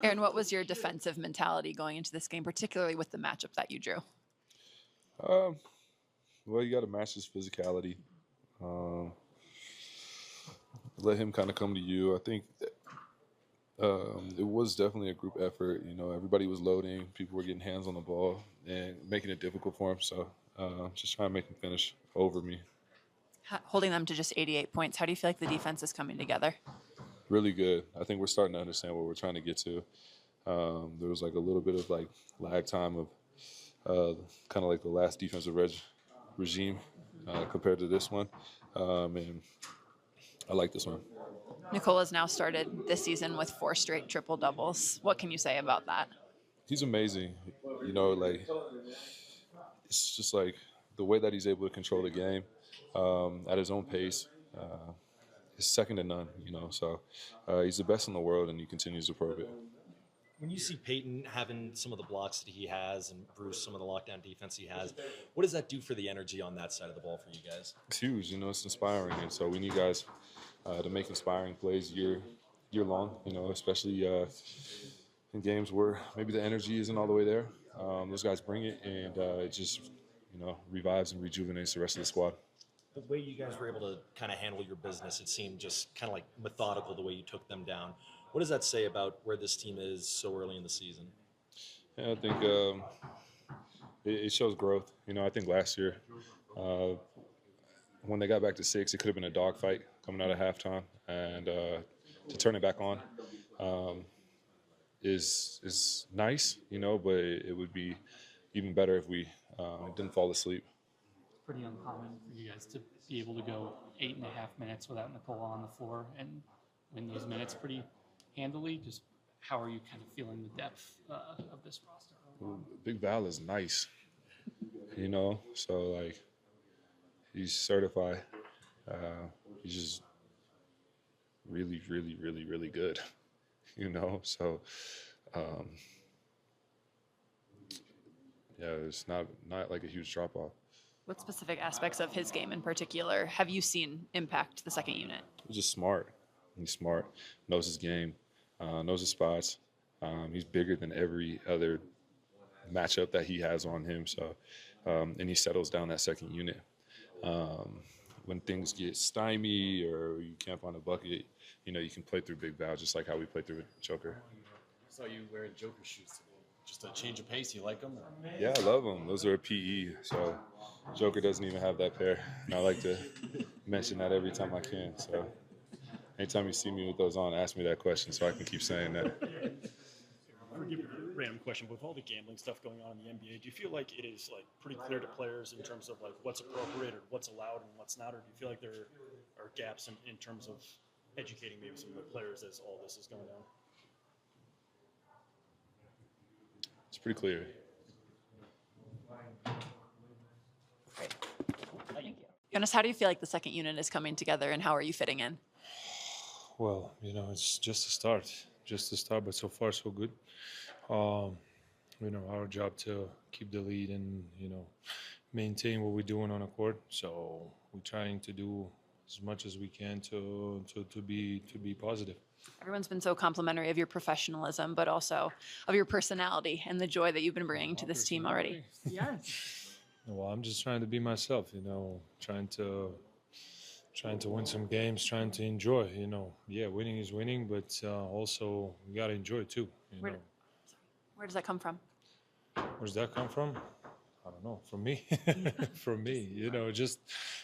Aaron, what was your defensive mentality going into this game, particularly with the matchup that you drew? Um, well, you got to match his physicality. Um, let him kind of come to you. I think it was definitely a group effort. You know, everybody was loading. People were getting hands on the ball and making it difficult for him. So just trying to make him finish over me. Holding them to just 88 points, how do you feel like the defense is coming together? Really good. I think we're starting to understand what we're trying to get to. There was like a little bit of like lag time of kind of like the last defensive regime compared to this one. And I like this one. Nicola's now started this season with 4 straight triple doubles. What can you say about that? He's amazing. You know, like it's just like the way that he's able to control the game at his own pace is second to none. You know, so he's the best in the world, and he continues to prove it. When you see Peyton having some of the blocks that he has and Bruce some of the lockdown defense he has, what does that do for the energy on that side of the ball for you guys? It's huge. You know, it's inspiring, and so we need guys to make inspiring plays year long. You know, especially in games where maybe the energy isn't all the way there. Those guys bring it, and it just revives and rejuvenates the rest of the squad. The way you guys were able to kind of handle your business, it seemed just kind of like methodical the way you took them down. What does that say about where this team is so early in the season? Yeah, I think it shows growth. You know, I think last year when they got back to 6, it could have been a dogfight coming out of halftime, and to turn it back on is nice, you know, but it would be even better if we didn't fall asleep. Pretty uncommon for you guys to be able to go 8.5 minutes without Nicola on the floor and win those minutes pretty handily. Just how are you kind of feeling the depth of this roster? Big Val is nice, you know, so like he's certified. He's just really, really, really, really good, you know. So yeah, it's not like a huge drop off. What specific aspects of his game in particular have you seen impact the second unit? He's just smart. He's smart, knows his game, knows his spots. He's bigger than every other matchup that he has on him. So, and he settles down that second unit. When things get stymied or you can't find a bucket, you know, you can play through Big Val just like how we play through Joker. I saw you wearing Joker shoes today. Just a change of pace. You like them? Yeah, I love them. Those are a PE. So Joker doesn't even have that pair. And I like to mention that every time I can. So anytime you see me with those on, ask me that question so I can keep saying that. Forgive me for a random question, but with all the gambling stuff going on in the NBA, do you feel like it is like pretty clear to players in terms of like what's appropriate or what's allowed and what's not, or do you feel like there are gaps in terms of educating maybe some of the players as all this is going on? It's pretty clear. Thank you. Jonas, how do you feel like the second unit is coming together and how are you fitting in? Well, you know, it's just a start, but so far so good. You know, our job to keep the lead and, you know, maintain what we're doing on the court. So we're trying to do as much as we can to be positive. Everyone's been so complimentary of your professionalism, but also of your personality and the joy that you've been bringing to this team already. Yes. Well, I'm just trying to be myself, you know, trying to win some games, trying to enjoy, you know. Yeah, winning is winning, but also we got to enjoy it too, you know. Where does that come from? Where's that come from? I don't know. From me, from me, you know. Just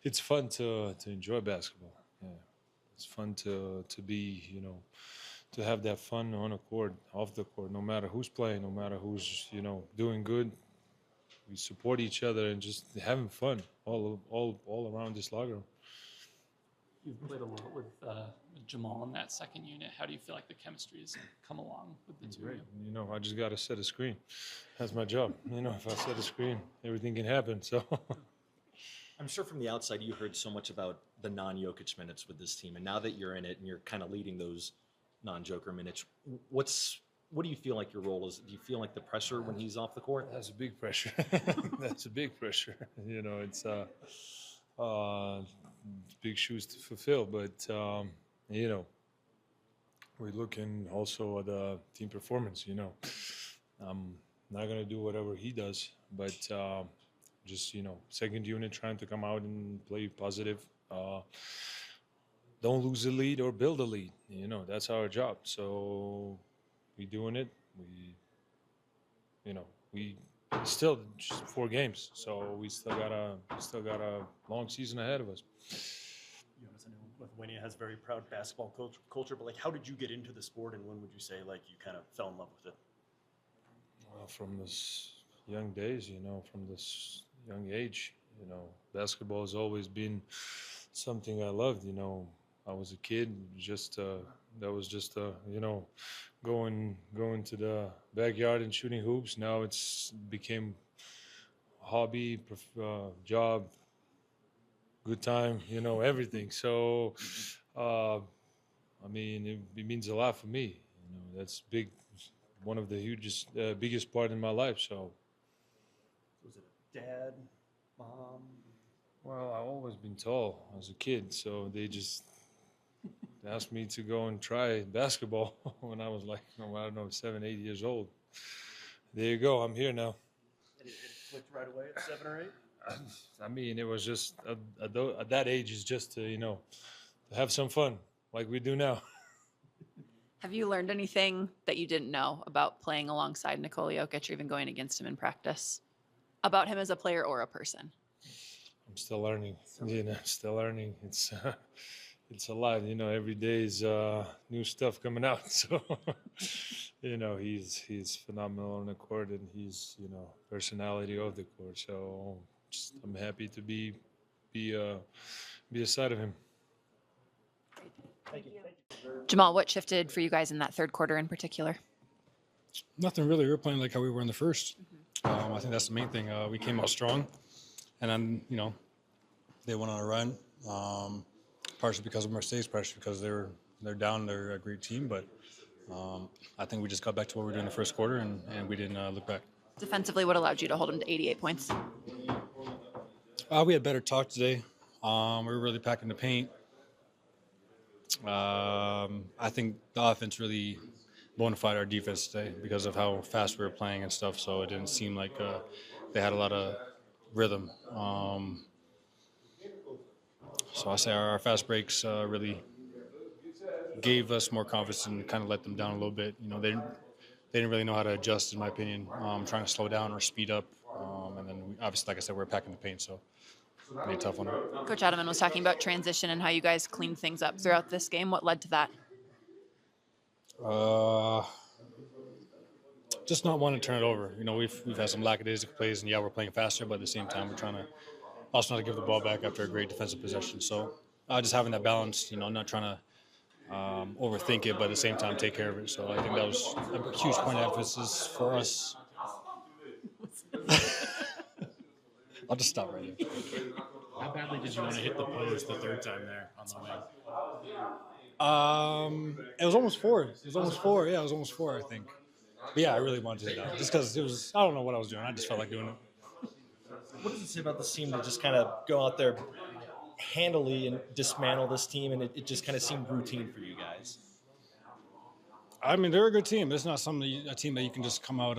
it's fun to enjoy basketball. Yeah, it's fun to be, you know, to have that fun on the court, off the court. No matter who's playing, no matter who's, you know, doing good, we support each other and just having fun all around this locker room. You've played a lot with Jamal in that second unit. How do you feel like the chemistry has come along with the two of you? You know, I just got to set a screen. That's my job. You know, if I set a screen, everything can happen. So I'm sure from the outside you heard so much about the non-Jokic minutes with this team, and now that you're in it and you're kind of leading those non-Joker minutes, what do you feel like your role is? Do you feel like the pressure when he's off the court? that's a big pressure. That's a big pressure. You know, it's big shoes to fulfill, but you know, we're looking also at the team performance. I'm not gonna do whatever he does, but just second unit trying to come out and play positive. Don't lose the lead or build a lead. That's our job. So we doing it. We still just 4 games, so we still got a long season ahead of us. Jonas, I know Lithuania has very proud basketball culture, but like, how did you get into the sport, and when would you say like you kind of fell in love with it? Well, from this young days, from this young age, basketball has always been something I loved. I was a kid, that was just going to the backyard and shooting hoops. Now it's became a hobby, job, good time, everything. So, it means a lot for me. That's big, one of the biggest part in my life. So, Was it a dad, mom? well, I've always been tall as a kid, so they just asked me to go and try basketball when I was like, I don't know, 7, 8 years old. There you go. I'm here now. And it clicked right away at 7 or 8? It was just at that age is just to have some fun like we do now. Have you learned anything that you didn't know about playing alongside Nikola Jokic or even going against him in practice? About him as a player or a person? I'm still learning. Still learning. It's a lot. Every day is new stuff coming out. So, he's phenomenal on the court, and he's personality of the court. So I'm happy to be aside of him. Thank you. Jamal, what shifted for you guys in that third quarter in particular? Nothing really. We were playing like how we were in the first. I think that's the main thing. We came out strong, and then they went on a run. Partially because of mistakes, partially because they're down. They're a great team, but I think we just got back to what we were doing in the first quarter, and we didn't look back. Defensively, what allowed you to hold them to 88 points? We had better talk today. We were really packing the paint. I think the offense really bona fide our defense today because of how fast we were playing and stuff. So it didn't seem like they had a lot of rhythm. So I say our fast breaks really gave us more confidence and kind of let them down a little bit. They didn't really know how to adjust, in my opinion, trying to slow down or speed up. And then obviously, like I said, we're packing the paint, so made it tough on them. Coach Adelman was talking about transition and how you guys cleaned things up throughout this game. What led to that? Just not wanting to turn it over. We've had some lackadaisical plays, and we're playing faster, but at the same time, we're trying to also not to give the ball back after a great defensive possession. So just having that balance, not trying to overthink it, but at the same time take care of it. So I think that was a huge point of emphasis for us. I'll just stop right here. How badly did you want to hit the post the third time there on the wing? It was almost 4. It was almost 4. Yeah, it was almost 4, I think. But yeah, I really wanted to hit that just because it was. I don't know what I was doing. I just felt like doing it. What does it say about this team to just kind of go out there handily and dismantle this team, and it just kind of seemed routine for you guys? They're a good team. It's not a team that you can just come out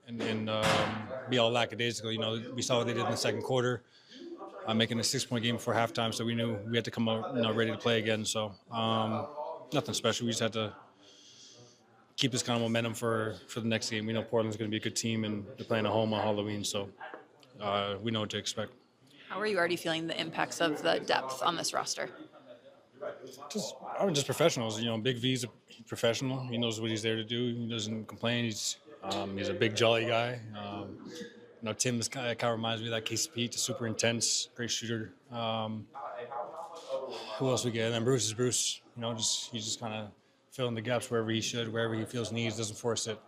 and be all lackadaisical. We saw what they did in the second quarter, making a 6-point game before halftime, so we knew we had to come out ready to play again. So nothing special. We just had to keep this kind of momentum for the next game. We know Portland's going to be a good team, and they're playing at home on Halloween, so we know what to expect. How are you already feeling the impacts of the depth on this roster? Just professionals. Big V's a professional. He knows what he's there to do. He doesn't complain. He's a big, jolly guy. Tim kind of reminds me of that Casey Pete, super intense, great shooter. Who else we get? And then Bruce is Bruce. He's just kind of filling the gaps wherever he should, wherever he feels needs, doesn't force it.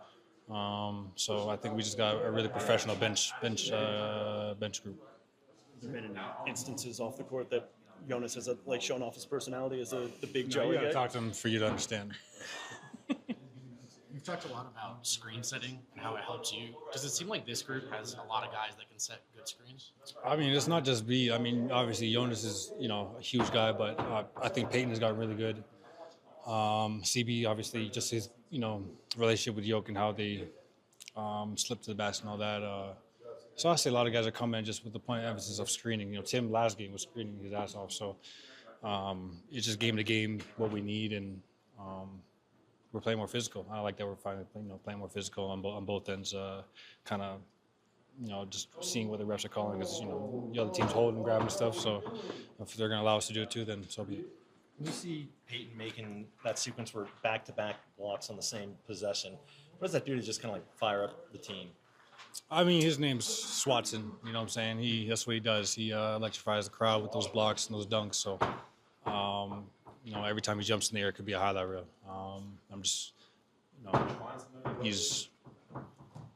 So I think we just got a really professional bench group. Has there been instances off the court that Jonas has shown off his personality as the big Joey guy? Talk to him for you to understand. You've talked a lot about screen setting and how it helps you. Does it seem like this group has a lot of guys that can set good screens? It's not just B. Obviously Jonas is a huge guy, but I think Peyton has gotten really good. CB, obviously, just his, relationship with Yoke and how they slipped to the basket and all that. So I say a lot of guys are coming in just with the point of emphasis of screening. Tim last game was screening his ass off. So it's just game to game what we need, and we're playing more physical. I like that we're finally playing more physical on both ends. Kind of just seeing what the refs are calling, because the other team's holding and grabbing stuff. So if they're going to allow us to do it too, then so be it. When you see Peyton making that sequence where back-to-back blocks on the same possession, what does that do to just kind of like fire up the team? I mean, his name's Swatson. You know what I'm saying? That's what he does. He electrifies the crowd with those blocks and those dunks. So, every time he jumps in the air, it could be a highlight reel. He's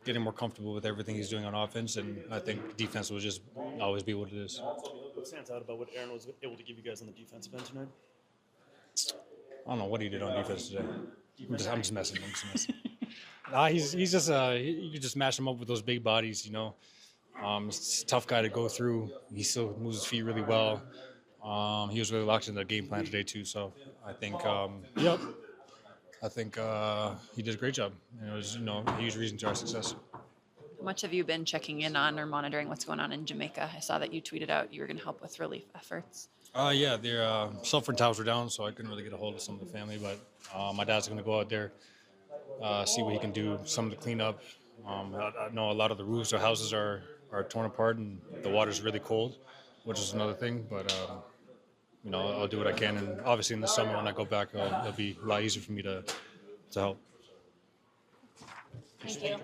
getting more comfortable with everything he's doing on offense, and I think defense will just always be what it is. What stands out about what Aaron was able to give you guys on the defensive end tonight? I don't know what he did on defense today. I'm just messing. He's just you can just mash him up with those big bodies. He's a tough guy to go through. He still moves his feet really well. He was really locked in the game plan today too. So I think he did a great job. It was a huge reason to our success. How much have you been checking in on or monitoring what's going on in Jamaica? I saw that you tweeted out you were going to help with relief efforts. Their cell phone towers were down, so I couldn't really get a hold of some of the family. But my dad's going to go out there, see what he can do, some of the cleanup. I know a lot of the roofs or houses are torn apart, and the water's really cold, which is another thing. But I'll do what I can, and obviously in the summer when I go back, it'll be a lot easier for me to help. Thank you.